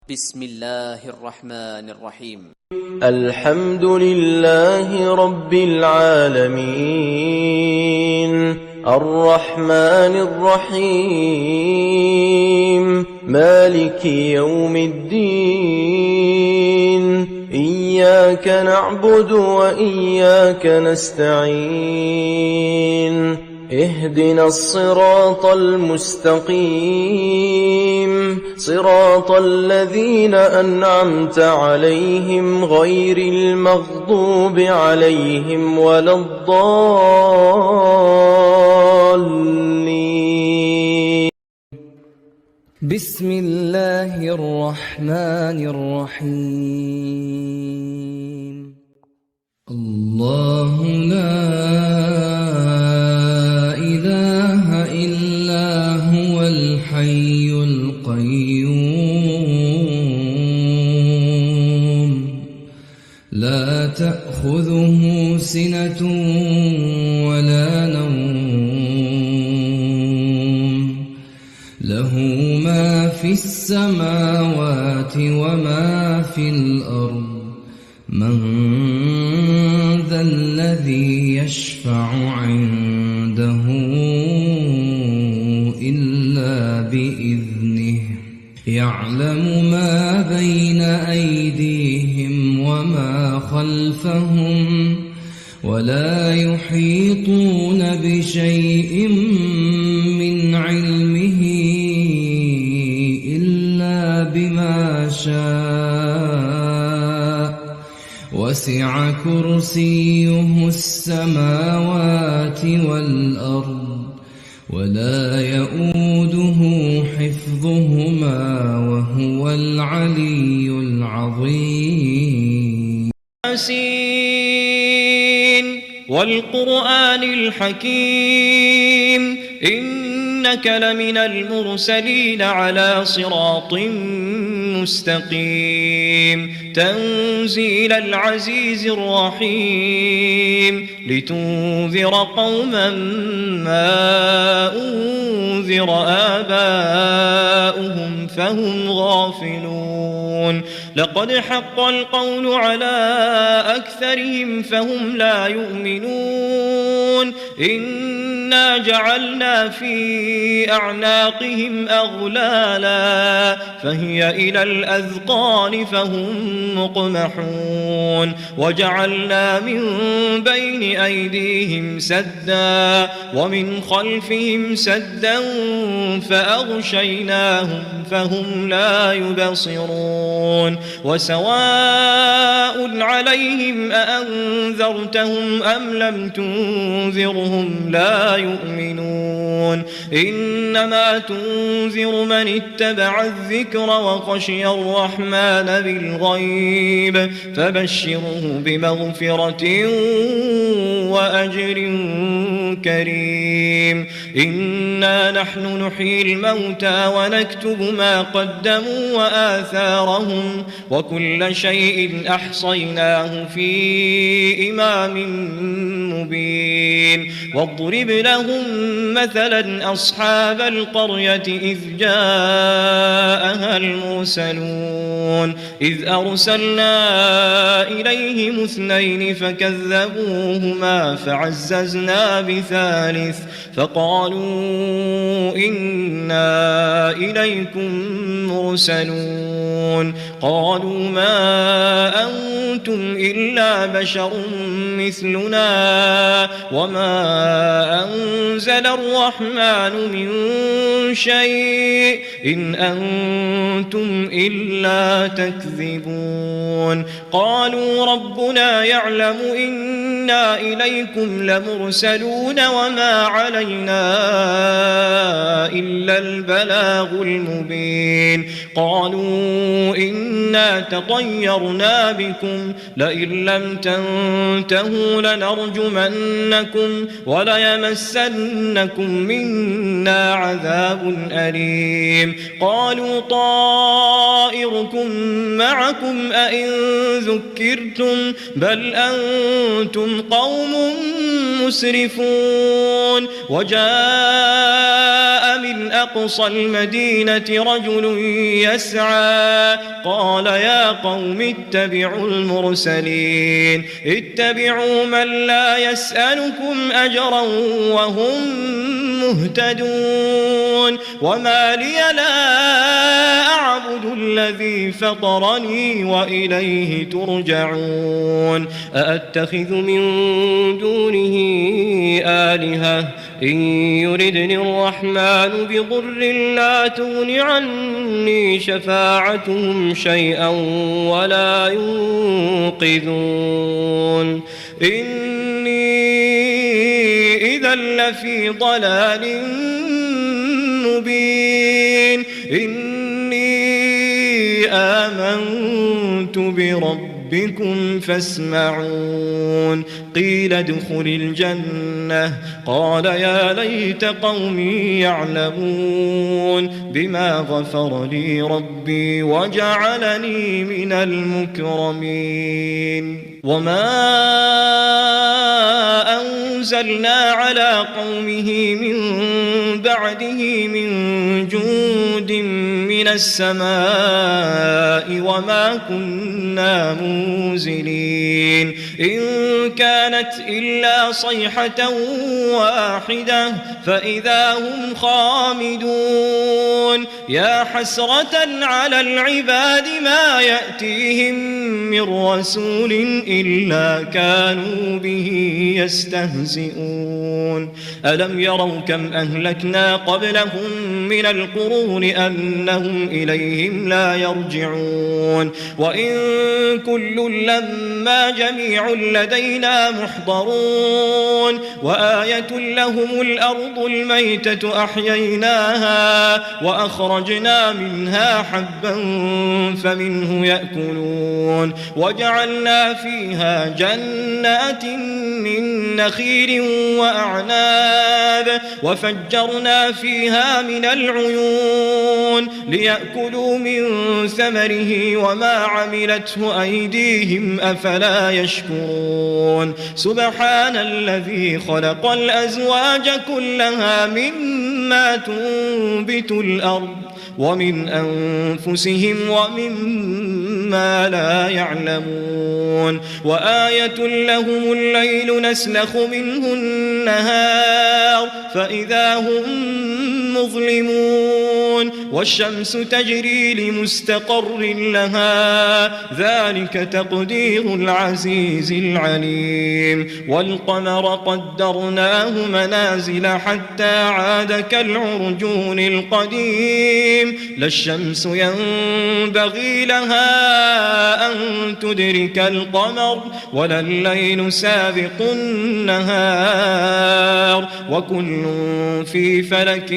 بسم الله الرحمن الرحيم. الحمد لله رب العالمين الرحمن الرحيم مالك يوم الدين إياك نعبد وإياك نستعين اهدنا الصراط المستقيم صراط الذين أنعمت عليهم غير المغضوب عليهم ولا الضالين. بسم الله الرحمن الرحيم. الله لا إله إلا هو الحي القيوم لا تأخذه سنة ولا نوم له ما في السماوات وما في الأرض من ذا الذي يشفع عنده إلا بإذنه يعلم ما بين أيديهم وما خلفهم ولا يحيطون بشيء من علمه إلا بما شاء وسع كرسيه السماوات والأرض ولا يؤوده حفظهما وهو العلي العظيم. ياسين والقرآن الحكيم إنك لمن المرسلين على صراط مستقيم تنزيل العزيز الرحيم لتنذر قوما ما أنذر آباؤهم فهم غافلون لقد حق القول على أكثرهم فهم لا يؤمنون إنا جعلنا في أعناقهم أغلالا فهي إلى الأذقان فهم مقمحون وجعلنا من بين أيديهم سدا ومن خلفهم سدا فأغشيناهم فهم لا يبصرون وسواء عليهم أأنذرتهم أم لم تنذرهم لا يؤمنون إنما تنذر من اتبع الذكر وخشي الرحمن بالغيب فبشره بمغفرة وأجر كريم إنا نحن نحيي الموتى ونكتب ما قدموا وآثارهم وكل شيء أحصيناه في إمام مبين واضرب لهم مثلا أصحاب القرية إذ جاءها المرسلون إذ أرسلنا إليهم اثنين فكذبوهما فعززنا بثالث فقالوا إنا إليكم مرسلون قالوا ما أنتم إلا بشر مثلنا وما أنزل الرحمن من شيء إن أنتم إلا تكذبون قالوا ربنا يعلم إنا إليكم لمرسلون وما علينا إلا البلاغ المبين قالوا إنا تطيرنا بكم لئن لم تنتهوا لنرجمنكم وليمسنكم منا عذاب أليم قالوا طائركم معكم أئن ذكرتم بل أنتم قوم مسرفون وجاء من أقصى المدينة رجل يسعى قال يا قوم اتبعوا المرسلين اتبعوا من لا يسألكم أجرا وهم مهتدون وما لي لا أعبد الذي فطرني وإليه ترجعون أأتخذ من دونه آلهة إن يردني الرحمن بضر لا تغن عني شفاعتهم شيئا ولا ينقذون إني إذا لفي ضلال مبين إني آمنت بربكم فاسمعون قيل ادخل الجنة قال يا ليت قومي يعلمون بما غفر لي ربي وجعلني من المكرمين وما أنزلنا على قومه من بعده من جند من السماء وما كنا منزلين إن كانت إلا صيحة واحدة فإذا هم خامدون يا حسرة على العباد ما يأتيهم من رسول إلا كانوا به يستهزئون ألم يروا كم أهلكنا قبلهم من القرون أنهم إليهم لا يرجعون وإن كل لما جميع لدينا محضرون وآية لهم الأرض الميتة أحييناها وأخرجنا منها حبا فمنه يأكلون وجعلنا فيها جنات من نخيل وأعناب وفجرنا فيها من العيون ليأكلوا من ثمره وما عملته أيديهم أفلا يشكرون سبحان الذي خلق الأزواج كلها مما تنبت الأرض ومن أنفسهم ومما لا يعلمون وآية لهم الليل نسلخ منه النهار فإذا هم مظلمون والشمس تجري لمستقر لها ذلك تقدير العزيز العليم والقمر قدرناه منازل حتى عاد كالعرجون القديم لا الشمس ينبغي لها أن تدرك القمر ولا الليل سابق النهار وكل في فلك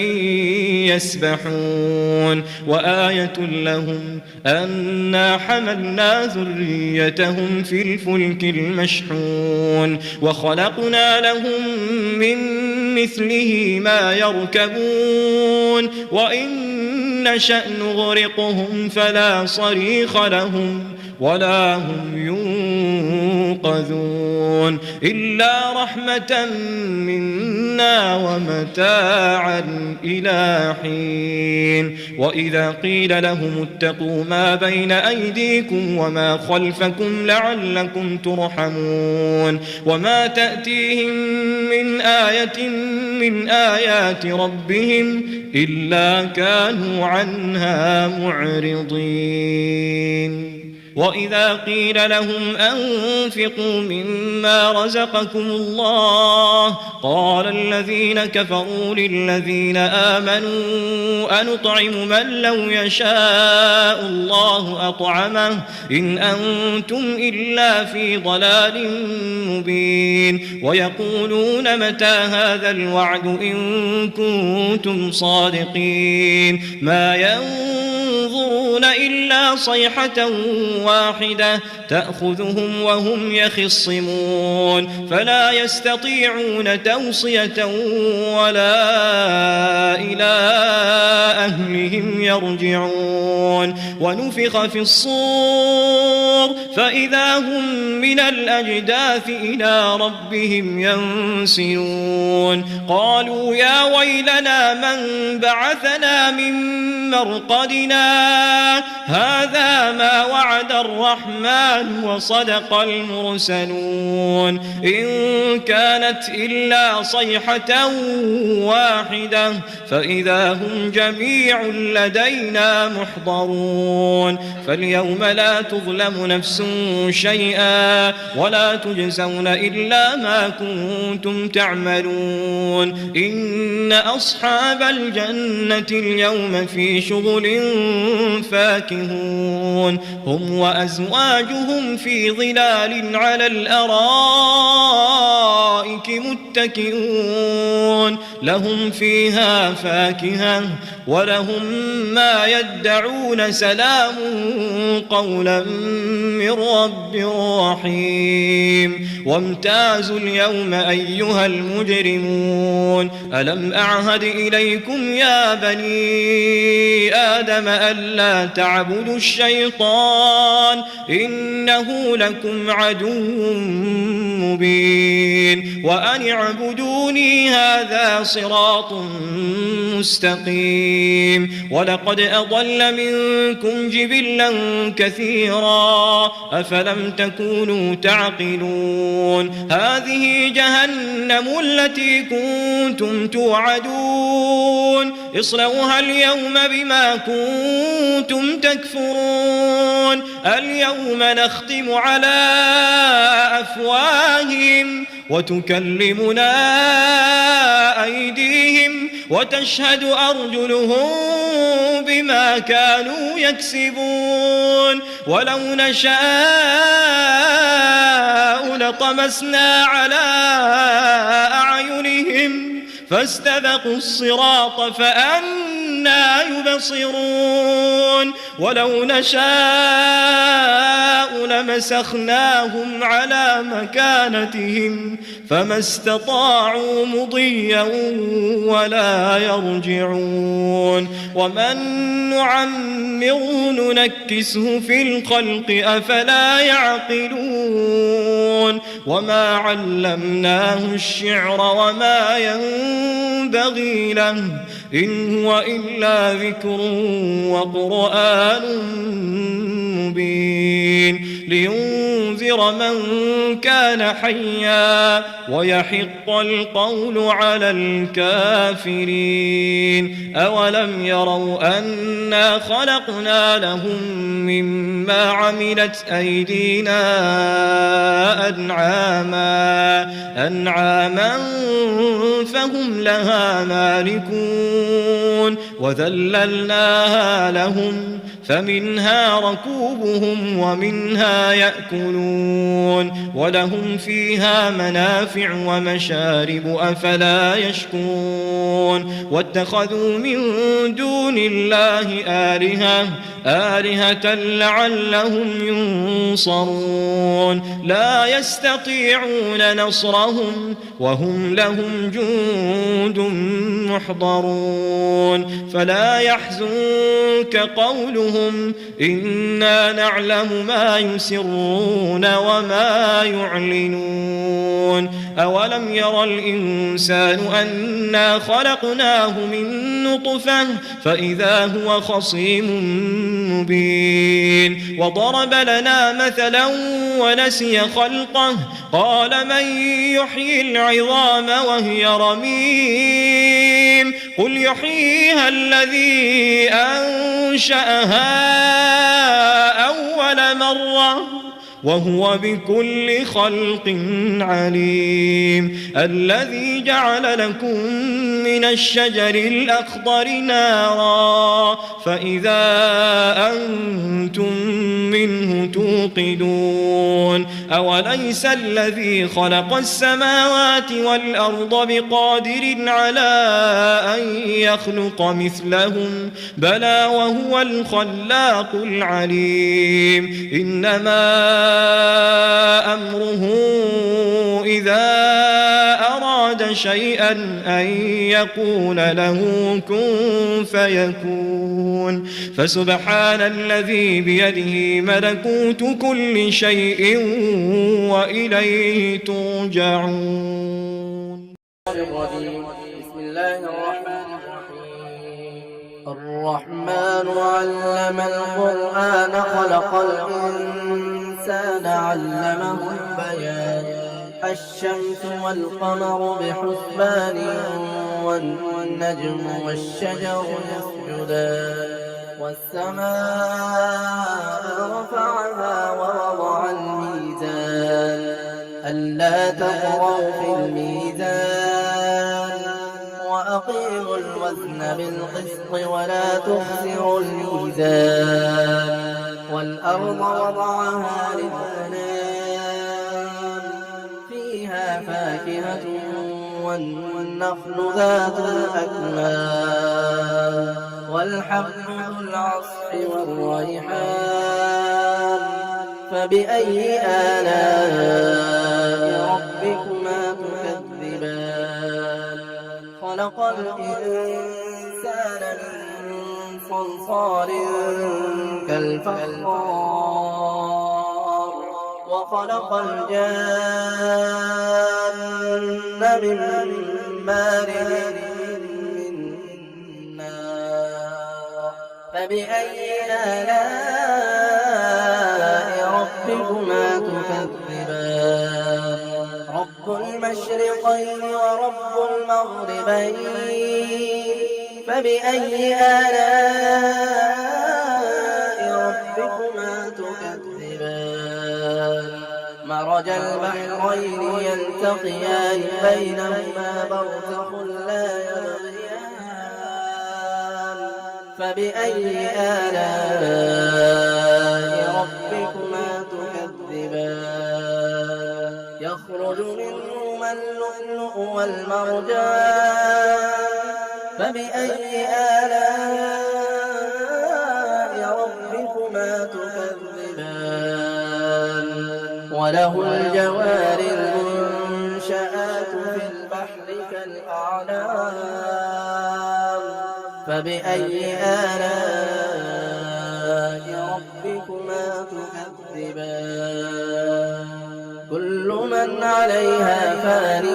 يسبحون وآية لهم أنا حملنا ذريتهم في الفلك المشحون وخلقنا لهم من مثله ما يركبون وإن نشأ نغرقهم فلا صريخ لهم ولا هم ينقذون إلا رحمة منا ومتاعا إلى حين وإذا قيل لهم اتقوا ما بين أيديكم وما خلفكم لعلكم ترحمون وما تأتيهم من آية من آيات ربهم إلا كانوا عنها معرضين وإذا قيل لهم أنفقوا مما رزقكم الله قال الذين كفروا للذين آمنوا أنطعم من لو يشاء الله أطعمه إن أنتم إلا في ضلال مبين ويقولون متى هذا الوعد إن كنتم صادقين ما ينظرون ينظرون إلا صيحة واحدة تأخذهم وهم يخصمون فلا يستطيعون توصية ولا إلى أهلهم يرجعون ونفخ في الصور فإذا هم من الأجداث إلى ربهم ينسلون قالوا يا ويلنا من بعثنا من مرقدنا هذا ما وعد الرحمن وصدق المرسلون إن كانت إلا صيحة واحدة فإذا هم جميع لدينا محضرون فاليوم لا تظلم نفس شيئا ولا تجزون إلا ما كنتم تعملون إن أصحاب الجنة اليوم في شغل فاكهون هم وأزواجهم في ظلال على الأرائك متكئون لهم فيها فاكهة ولهم ما يدعون سلام قولا من رب رحيم وامتازوا اليوم أيها المجرمون ألم أعهد إليكم يا بني آدم ألا تعبدوا الشيطان إنه لكم عدو مبين وأن اعبدوني هذا صراط مستقيم ولقد أضل منكم جبلا كثيرا أفلم تكونوا تعقلون هذه جهنم التي كنتم توعدون اصلوها اليوم بما كنتم تكفرون اليوم نختم على أفواههم وتكلمنا أيديهم وتشهد أرجلهم بما كانوا يكسبون ولو نشاء لطمسنا على أعينهم فاستبقوا الصراط فأنى يبصرون ولو نشاء لمسخناهم على مكانتهم فما استطاعوا مضيا ولا يرجعون ومن نعمره ننكسه في الخلق أفلا يعقلون وما علمناه الشعر وما ينبغي له إن هو إلا ذكر وقرآن مبين لينذر من كان حيا ويحق القول على الكافرين أولم يروا أنا خلقنا لهم مما عملت أيدينا أنعاما فهم لها مالكون وذللناها لهم فمنها ركوبهم ومنها يأكلون ولهم فيها منافع ومشارب أفلا يشكرون واتخذوا من دون الله آلهة لعلهم ينصرون لا يستطيعون نصرهم وهم لهم جند محضرون فلا يحزنك قولهم إنا نعلم ما يسرون وما يعلنون أولم يرى الإنسان أنا خلقناه من نطفة فإذا هو خصيم مبين وضرب لنا مثلا ونسي خلقه قال من يحيي العظام وهي رميم قل يحييها الذي أنشأها أول مرة وهو بكل خلق عليم. الذي جعل لكم من الشجر الأخضر نارا فإذا أنتم منه توقدون. أوليس الذي خلق السماوات والأرض بقادر على أن يخلق مثلهم بلى وهو الخلاق العليم. إنما أمره إذا أراد شيئا أن يقول له كن فيكون. فسبحان الذي بيده ملكوت كل شيء وإليه ترجعون. بسم الله الرحمن الرحيم. الرحمن علم القرآن خلق الإنسان علمه البيان. الشمس والقمر بحسبان والنجم والشجر يسجدان. والسماء رفعها ووضع الميزان ألا تطغوا في الميزان وأقيموا الوزن بالقسط ولا تخسروا الميزان. والأرض وضعها للأنام فيها فاكهة والنخل ذات الأكمام والحب ذو العصف والريحان. فبأي آلاء ربكما تكذبان. خلق الإنسان من صلصال كالفخار وخلق الجان من مارج من نار. فبأي آلاء ربكما تكذبان. رب المشرقين ورب المغربين. فبأي آلاء ربكما تكذبان. مرج البحرين يلتقيان بينهما برزخ لا يبغيان. فبأي آلاء ربكما تكذبان. يخرج منهما اللؤلؤ والمرجان. فبأي آلاء ربكما تكذبان. وله الجوار المنشآت في البحر كالأعلام. فبأي آلاء ربكما تكذبان. كل من عليها فان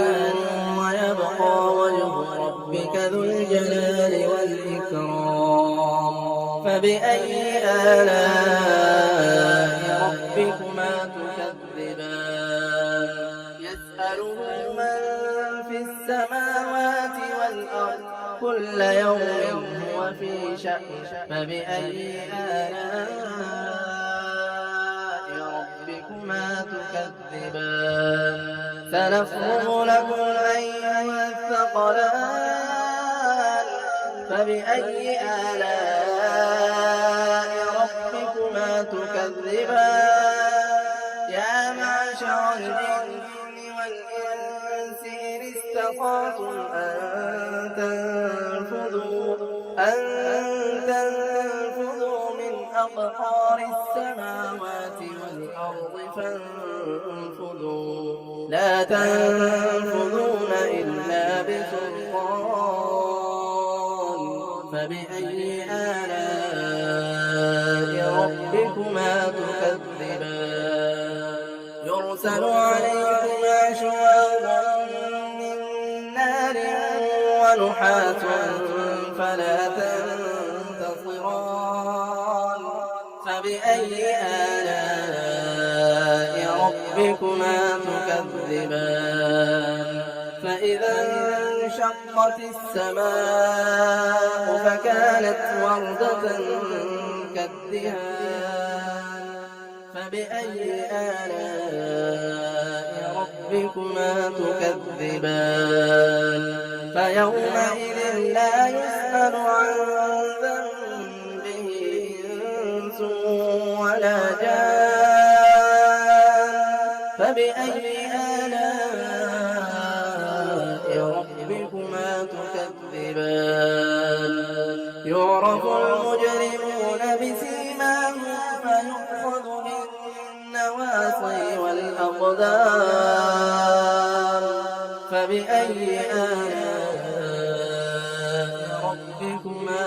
ويبقى وجه ربك ذو الجلال والإكرام. فبأي آلاء ربكما تكذبان. يسأله من في السماوات والأرض كل يوم هو في شأن. فبأي آلاء ربكما تكذبان. سنفرغ لكم أيها الثقلان. فبأي آلاء ربكما تكذبان. يا معشر الجن والإنس إن استطعتم أن تنفذوا من أقطار السماوات والأرض فانفذوا لا تنفذون إلا بسلطان. فبأي آلاء ربكما تكذبان. يرسل عليكما شواظ من نار ونحاس فلا تنتصران. فبأي آلاء ربكما تكذبان. فإذا انشقت السماء فكانت وردة كالدهان. فبأي آلاء ربكما تكذبان فيومئذ لا يسأل عن ذنبه إنس ولا جان فبأي آلاء ربكما تكذبان يعرف المجرمون بسيماهم فيؤخذ بالنواصي والأقدام فبأي آلاء ربكما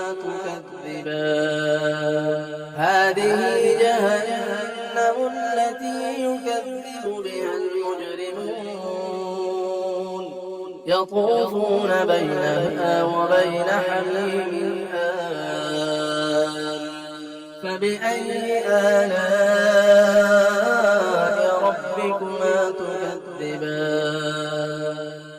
تكذبان هذه جهنم التي يكذب بها المجرمون يطوفون بينها وبين حميم آن فبأي آلاء ربكما تكذبان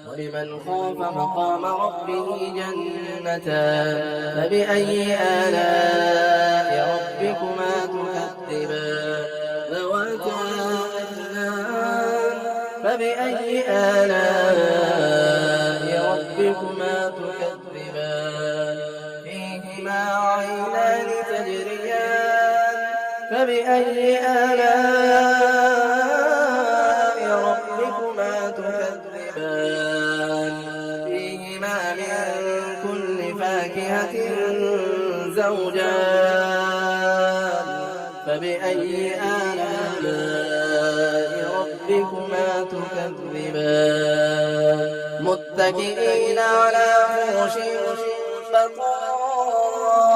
ولمن خاف مقام ربه جنتان فبأي آلاء ربكما تكذبان ذواتا أفنان فبأي آلاء ربكما تكذبان فيهما عينان تجريان فبأي آلاء ربكما تكذبان فيهما من كل فاكهة زوجان فبأي آلاء ربكما تكذبان متكئين على فرش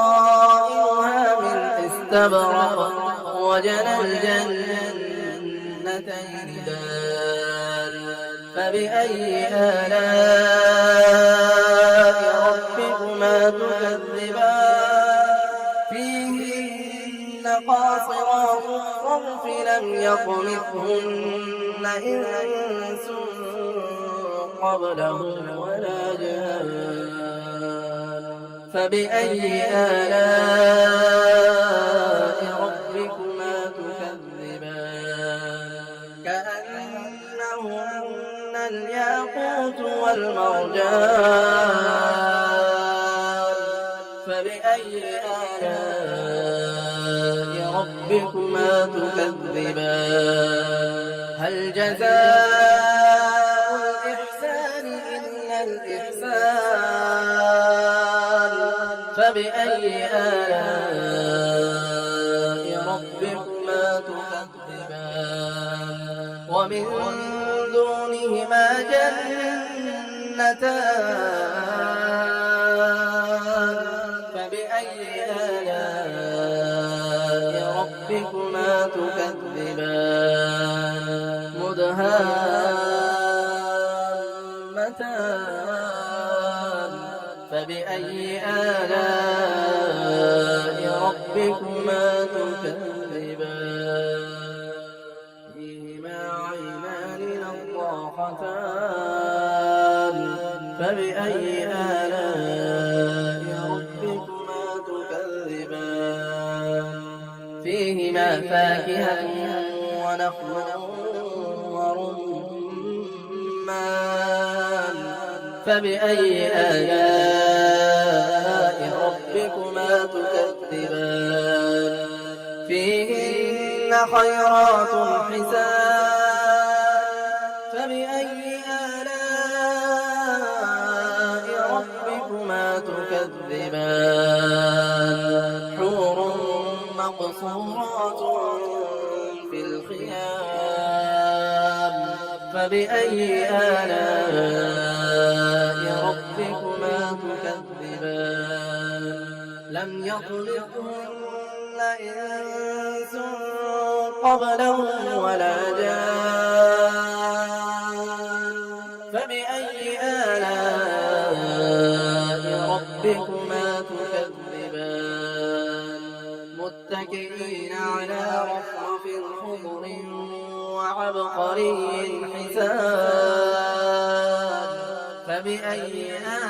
بطائنها من استبرق وجنى الجنتين دان فبأي آلاء ربكما تكذبان فيهن قاصرات الطرف لم يطمثهن إنس قبلهم ولا جان فبأي آلاء ربكما تكذبان كأنهن الياقوت والمرجان فبأي آلاء ربكما تكذبان هل جزاء الإحسان إلا الإحسان فبأي آلاء ربكما تكذبان ومن دونهما جنتان فبأي آلاء ربكما تكذبان مدهامتان فبأي آلاء ربكما تكذبان فيهما عينان نضاختان فبأي آلاء ربكما تكذبان فيهما فاكهة ونخل ورمان فبأي آلاء ربكما تكذبان فيهن خيرات حسان فبأي آلاء ربكما تكذبان حور مقصورات في الخيام فبأي آلاء ربكما تكذبان لم يطلقهن إنس قبلهم ولا جان فبأي آلاء ربكما تكذبان متكئين على رفرف خضر وعبقري حسان فبأي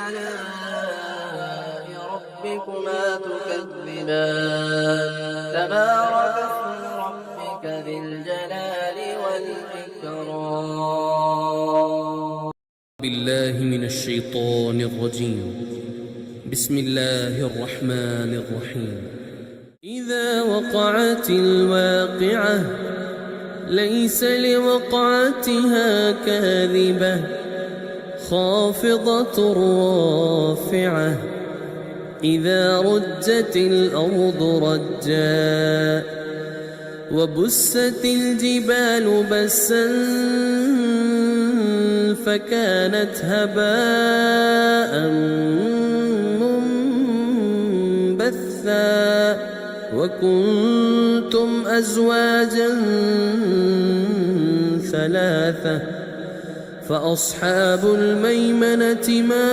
آلاء ربكما تكذبان تبارك اسم ربك ذي الشيطان الرجيم. بسم الله الرحمن الرحيم. إذا وقعت الواقعة ليس لوقعتها كاذبة خافضة رافعة إذا رجت الأرض رجا وبست الجبال بسا فكانت هباء منبثا وكنتم أزواجا ثلاثة فأصحاب الميمنة ما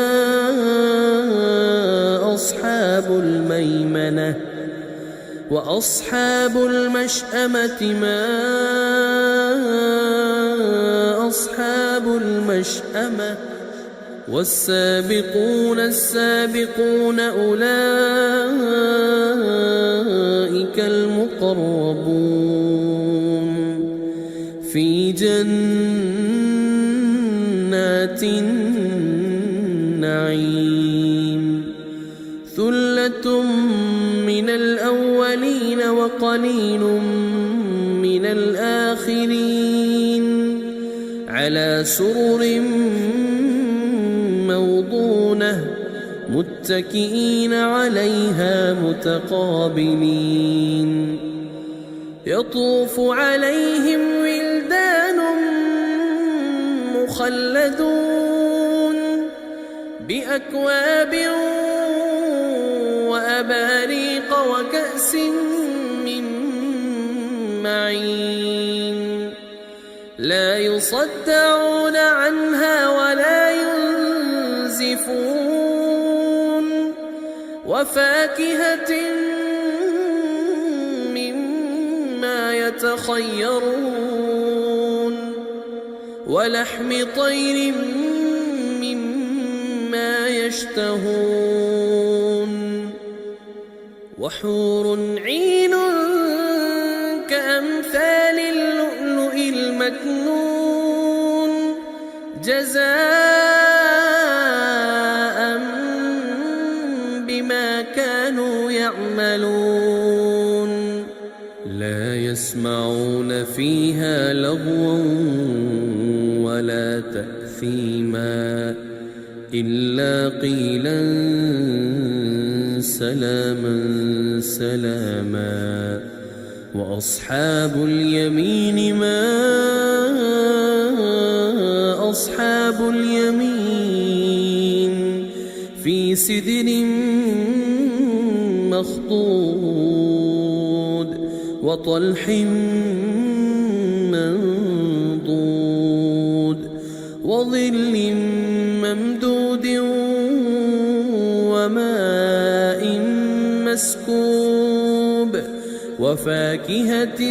أصحاب الميمنة وأصحاب المشأمة ما أصحاب المشأمة والسابقون السابقون أولئك المقربون في جنات النعيم ثلة من الأولين وقليل من الآخرين على سرر موضونة متكئين عليها متقابلين يطوف عليهم ولدان مخلدون بأكواب وأباريق وكأس من معين لا يصدعون عنها ولا ينزفون وفاكهة مما يتخيرون ولحم طير مما يشتهون وحور عين كأمثال اللؤلؤ المكنون جزاء بما كانوا يعملون لا يسمعون فيها لغوا ولا تأثيما إلا قيلا سلاما سلاما وأصحاب اليمين ما أصحاب اليمين في سدر مخضود وطلح منضود وظل ممدود وماء مسكوب وفاكهة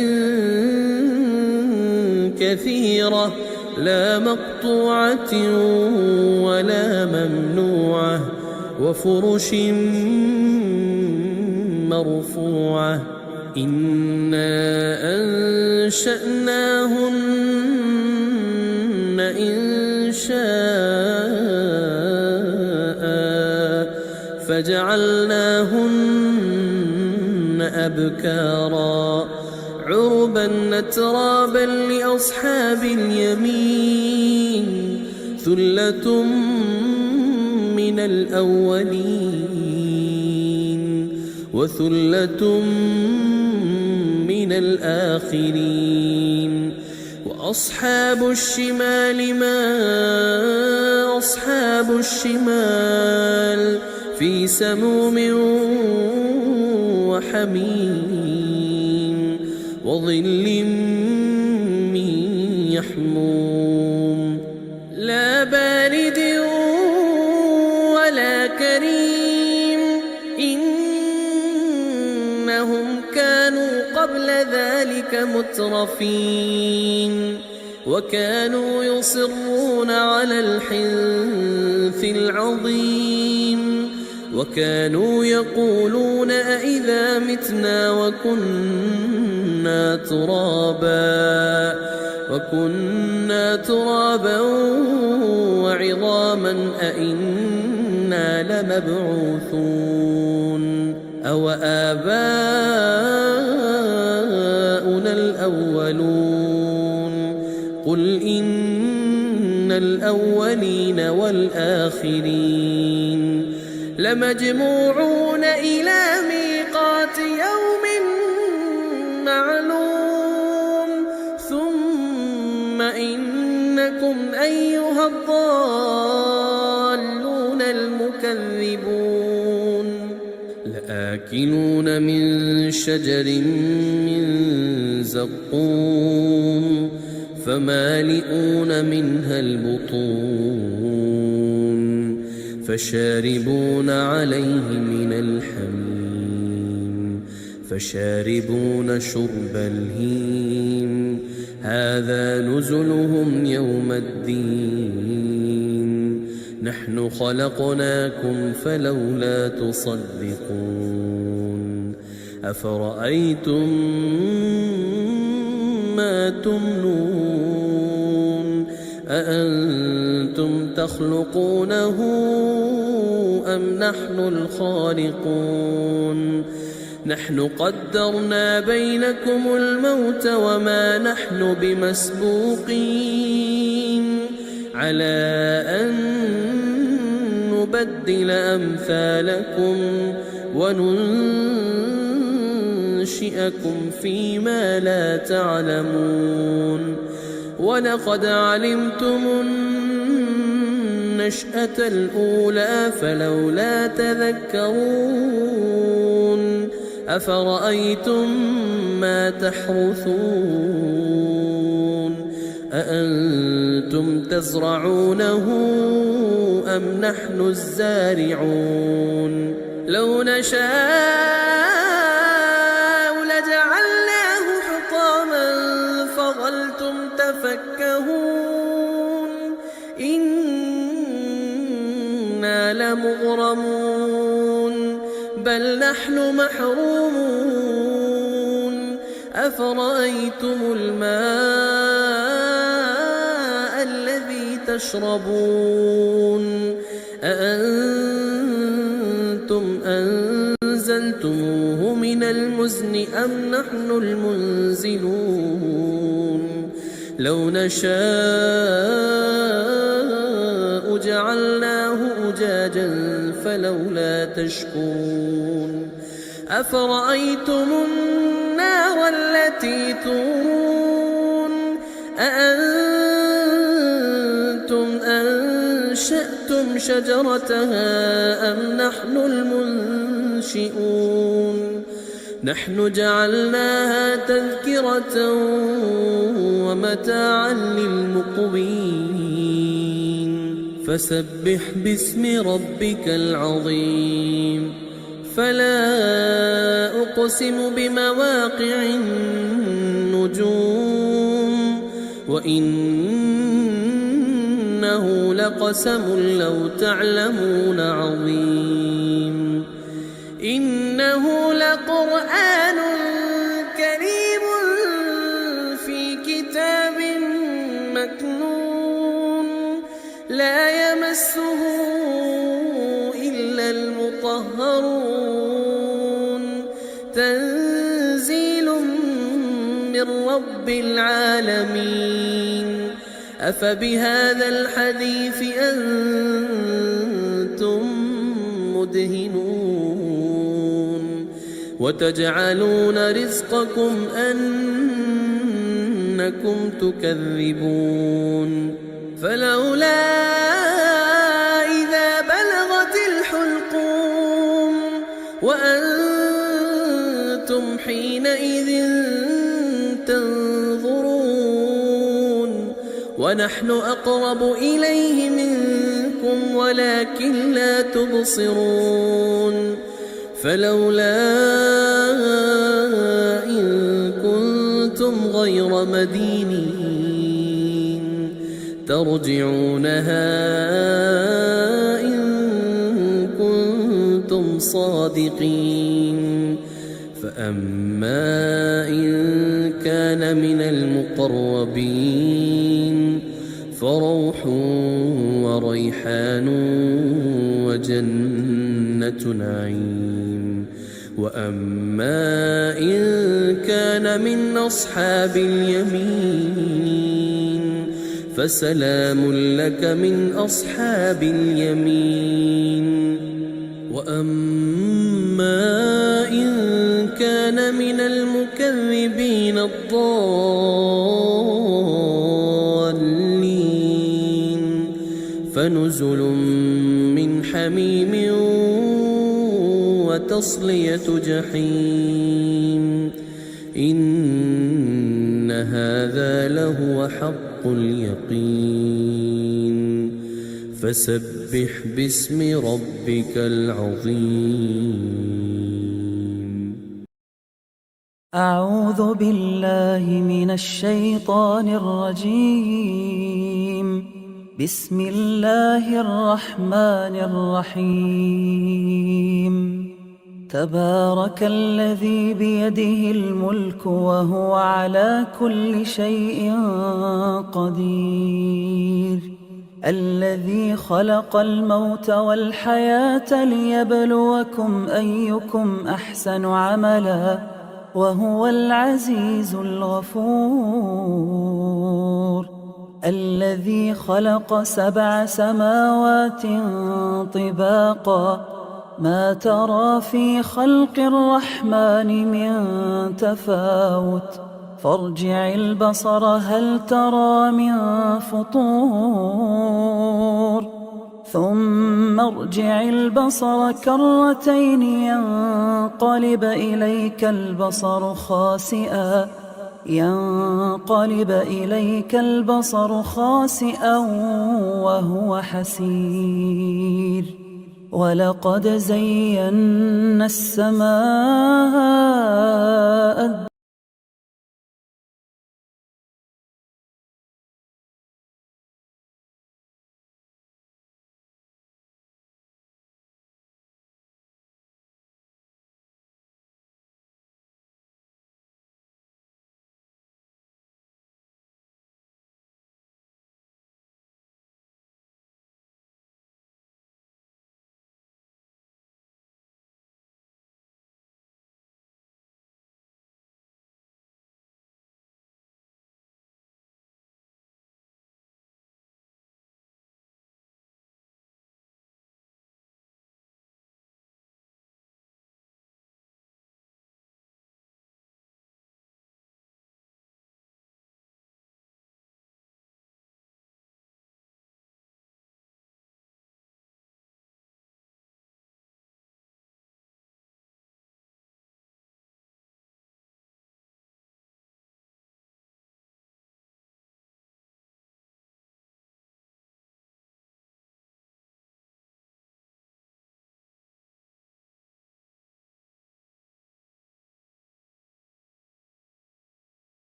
كثيرة لا مقطوعة ولا ممنوعة وفرش مرفوعة إنا أنشأناهن إنشاء فجعلناهن أبكارا عربا أترابا لأصحاب اليمين ثلة من الأولين وثلة من الآخرين وأصحاب الشمال ما أصحاب الشمال في سموم وحميم وظل من يحموم لا بارد ولا كريم إنهم كانوا قبل ذلك مترفين وكانوا يصرون على الحنث العظيم وكانوا يقولون أئذا متنا وكنا ترابا وكنا ترابا وعظاما أئنا لمبعوثون أو آباؤنا الأولون قل إن الأولين والآخرين لمجموعون إلى ميقات يوم معلوم ثم إنكم أيها الضالون المكذبون لآكلون من شجر من زقوم فمالئون منها البطون فشاربون عليه من الحميم فشاربون شرب الهيم هذا نزلهم يوم الدين نحن خلقناكم فلولا تصدقون أفرأيتم ما تمنون أأنتم تخلقونه أم نحن الخالقون نحن قدرنا بينكم الموت وما نحن بمسبوقين على أن نبدل أمثالكم وننشئكم فيما لا تعلمون ولقد علمتم النشأة الأولى فلولا تذكرون أفرأيتم ما تحرثون أأنتم تزرعونه أم نحن الزارعون لو نشاء لجعلناه حطاما فظلتم تفكهون إنا لمغرمون بل نحن محرومون أفرأيتم الماء الذي تشربون أأنتم أنزلتموه من المزن أم نحن المنزلون لو نشاء جعلناه أجاجا فلولا تشكرون أفرأيتم النار التي تورون أأنتم أنشأتم شجرتها أم نحن المنشئون نحن جعلناها تذكرة ومتاعا للمقوين فسبح باسم ربك العظيم فلا أقسم بمواقع النجوم وإنه لقسم لو تعلمون عظيم إنه لقرآن كريم في كتاب مكنون لا يمسه إلا المطهرون تنزيل من رب العالمين أفبهذا الحديث أنتم مدهنون وتجعلون رزقكم أنكم تكذبون فلولا إذا بلغت الحلقوم وأنتم حينئذ تنظرون ونحن أقرب إليه منكم ولكن لا تبصرون فلولا إن كنتم غير مدينين ترجعونها إن كنتم صادقين فأما إن كان من المقربين المقربين فروح وريحان وجنة نعيم وأما إن كان من أصحاب اليمين فسلام لك من أصحاب اليمين وأما إن كان من المكذبين الضالين فنزل من حميم وتصلية جحيم إن هذا لهو حق اليقين فسبح باسم ربك العظيم. أعوذ بالله من الشيطان الرجيم. بسم الله الرحمن الرحيم. تبارك الذي بيده الملك وهو على كل شيء قدير. الذي خلق الموت والحياة ليبلوكم أيكم أحسن عملا وهو العزيز الغفور. الذي خلق 7 سماوات طباقا ما ترى في خلق الرحمن من تفاوت فارجع البصر هل ترى من فطور ثم ارجع البصر كرتين ينقلب إليك البصر خاسئا وهو حسير. ولقد زينا السماء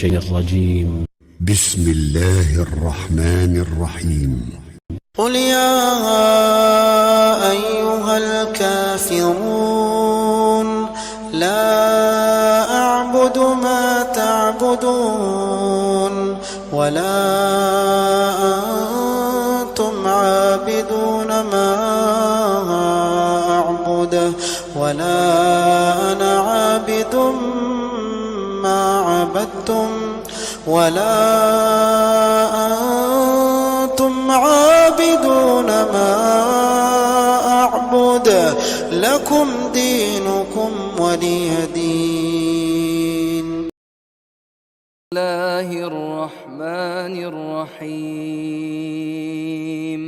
الرجيم. بسم الله الرحمن الرحيم. قل يا أيها الكافرون لا أعبد ما تعبدون ولا أنتم عابدون ما أعبد ولا أنا عابد ما عبدتم ولا أنتم عابدون ما أعبد لكم دينكم ولي دين. بسم الله الرحمن الرحيم.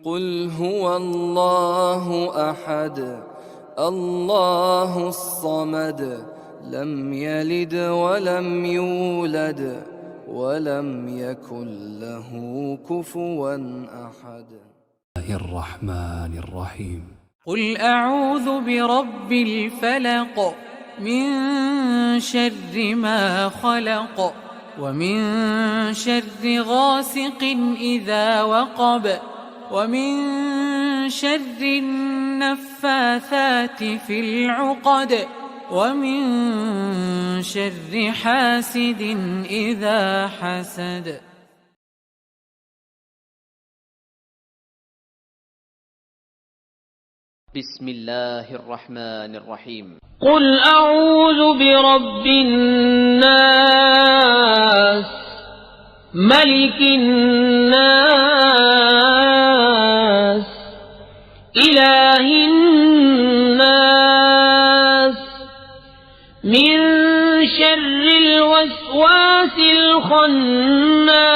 قل هو الله أحد الله الصمد لم يلد ولم يولد ولم يكن له كفوا أحد. الرحمن الرحيم. قل أعوذ برب الفلق من شر ما خلق ومن شر غاسق إذا وقب ومن شر النفاثات في العقد ومن شر حاسد إذا حسد. بسم الله الرحمن الرحيم. قل أعوذ برب الناس ملك الناس إله الناس من شر الوسواس الخناس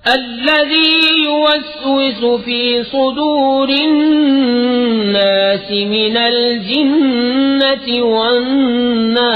الذي يوسوس في صدور الناس من الجنة والناس.